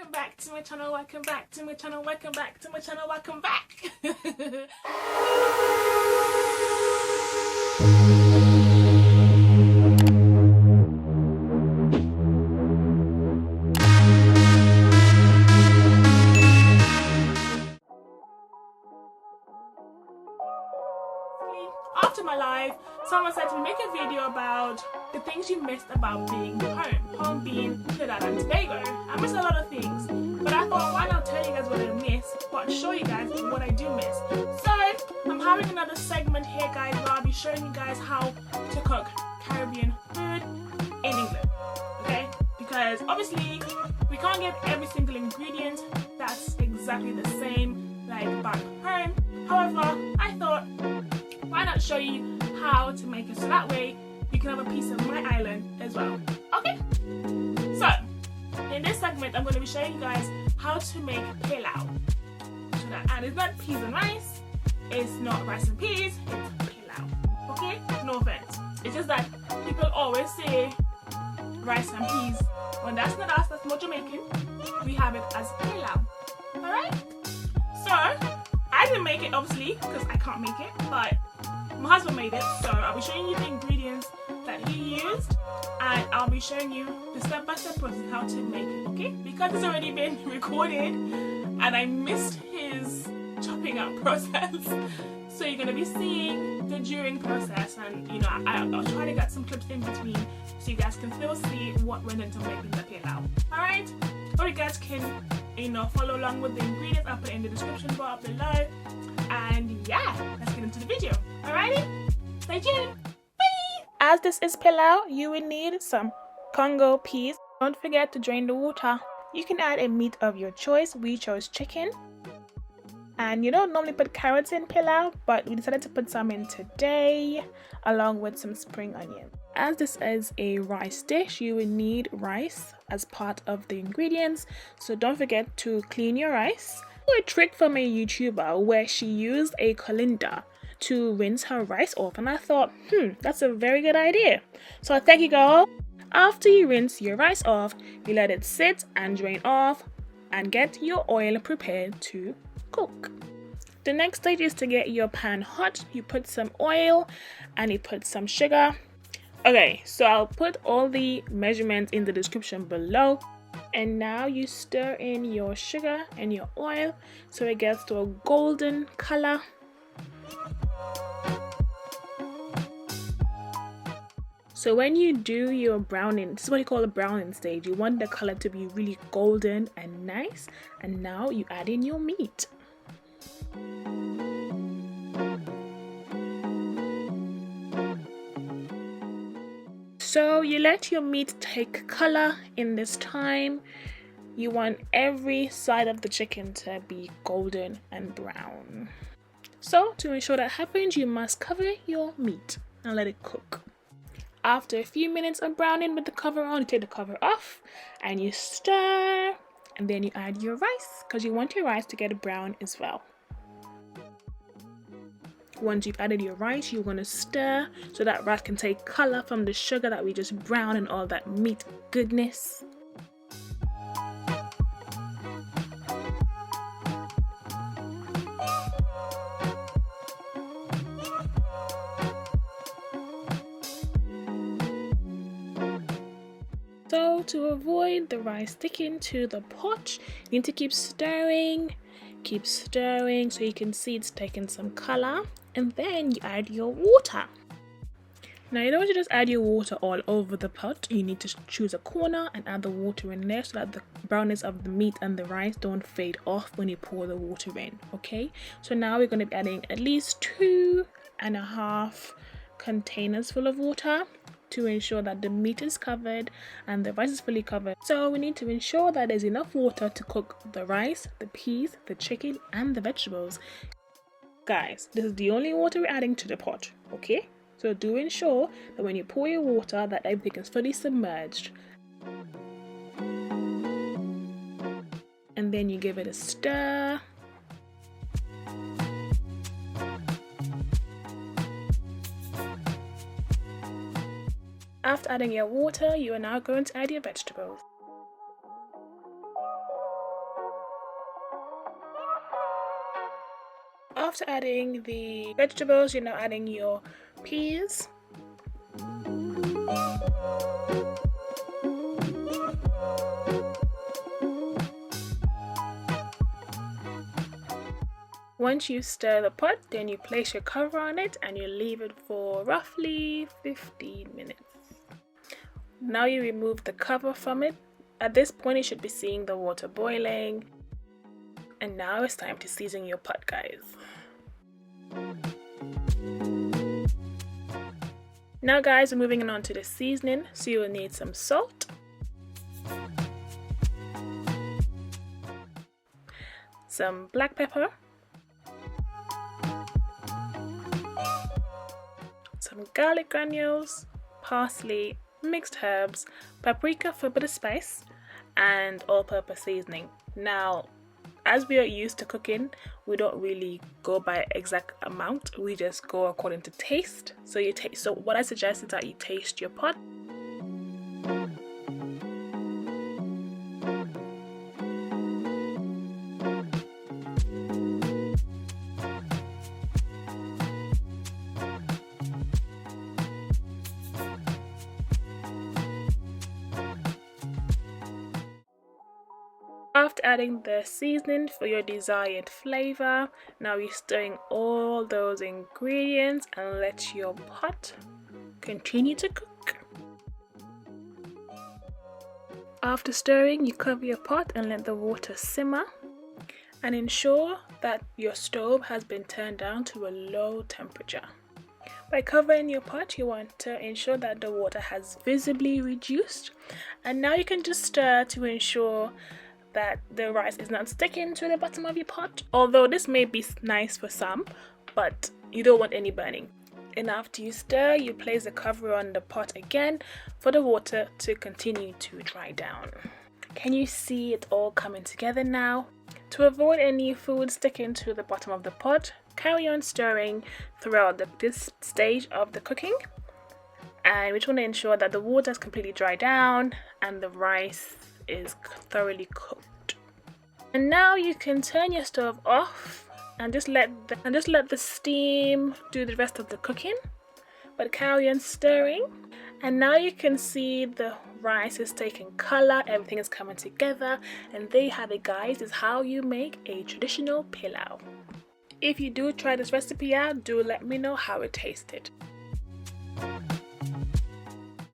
welcome back to my channel, welcome back to my channel, welcome back to my channel, welcome back. After my live, someone said to me, make a video about the things you missed about being home being Trinidad and Tobago. I missed a lot of things, but I thought, why not tell you guys what I missed, but show you guys what I do miss. So I'm having another segment here, guys, where I'll be showing you guys how to cook Caribbean food in England, okay? Because obviously we can't get every single ingredient that's exactly the same like back home. However, I thought, why not show you how to make it so that way you can have a piece of my island as well. Okay, so in this segment I'm going to be showing you guys how to make pilau. And it's not peas and rice, it's not rice and peas, it's pilau. Okay, no offense, it's just that people always say rice and peas. When that's not us, that's more Jamaican. We have it as pilau. Alright, so I didn't make it obviously because I can't make it, but my husband made it, so I'll be showing you the ingredients that he used, and I'll be showing you the step-by-step process how to make it, okay? Because it's already been recorded and I missed his chopping up process, so you're going to be seeing the during process, and you know, I'll try to get some clips in between so you guys can still see what went into making the pilau. Alright? Or you guys can, you know, follow along with the ingredients. I'll put it in the description bar below. And yeah, let's get into the video. Alrighty, stay tuned. Bye! As this is pilau, you will need some Gungo peas. Don't forget to drain the water. You can add a meat of your choice. We chose chicken. And you don't normally put carrots in pilau, but we decided to put some in today, along with some spring onion. As this is a rice dish, you will need rice as part of the ingredients. So don't forget to clean your rice. A trick from a YouTuber where she used a colander to rinse her rice off, and I thought, that's a very good idea. So thank you, girl. After you rinse your rice off, you let it sit and drain off and get your oil prepared to cook. The next stage is to get your pan hot. You put some oil and you put some sugar. Okay, so I'll put all the measurements in the description below. And now you stir in your sugar and your oil so it gets to a golden color. So when you do your browning, this is what you call a browning stage. You want the color to be really golden and nice. And now you add in your meat. So you let your meat take color in this time. You want every side of the chicken to be golden and brown. So to ensure that happens, you must cover your meat and let it cook. After a few minutes of browning with the cover on, you take the cover off and you stir, and then you add your rice because you want your rice to get brown as well. Once you've added your rice, you're going to stir so that rice can take color from the sugar that we just browned and all that meat goodness. So to avoid the rice sticking to the pot, you need to keep stirring so you can see it's taking some color. And then you add your water. Now you don't want to just add your water all over the pot. You need to choose a corner and add the water in there so that the brownness of the meat and the rice don't fade off when you pour the water in. Okay, so now we're going to be adding at least 2.5 containers full of water to ensure that the meat is covered and the rice is fully covered. So we need to ensure that there's enough water to cook the rice, the peas, the chicken and the vegetables. Guys, this is the only water we're adding to the pot, okay? So do ensure that when you pour your water that everything is fully submerged. And then you give it a stir. After adding your water, you are now going to add your vegetables. After adding the vegetables, you're now adding your peas. Once you stir the pot, then you place your cover on it and you leave it for roughly 15 minutes. Now you remove the cover from it. At this point, you should be seeing the water boiling. And now it's time to season your pot, guys. Now guys, we're moving on to the seasoning. So you will need some salt, some black pepper, some garlic granules, parsley, mixed herbs, paprika for a bit of spice, and all-purpose seasoning. Now, as we are used to cooking, we don't really go by exact amount. We just go according to taste. So what I suggest is that you taste your pot. After adding the seasoning for your desired flavor, now you're stirring all those ingredients and let your pot continue to cook. After stirring, you cover your pot and let the water simmer, and ensure that your stove has been turned down to a low temperature. By covering your pot, you want to ensure that the water has visibly reduced, and now you can just stir to ensure that the rice is not sticking to the bottom of your pot. Although this may be nice for some, but you don't want any burning. And after you stir, you place the cover on the pot again for the water to continue to dry down. Can you see it all coming together now? To avoid any food sticking to the bottom of the pot, carry on stirring throughout this stage of the cooking. And we just want to ensure that the water is completely dried down and the rice is thoroughly cooked. And now you can turn your stove off and just let the steam do the rest of the cooking, but carry on stirring. And now you can see the rice is taking color, everything is coming together, and there you have it, guys. This is how you make a traditional pilau. If you do try this recipe out, do let me know how it tasted.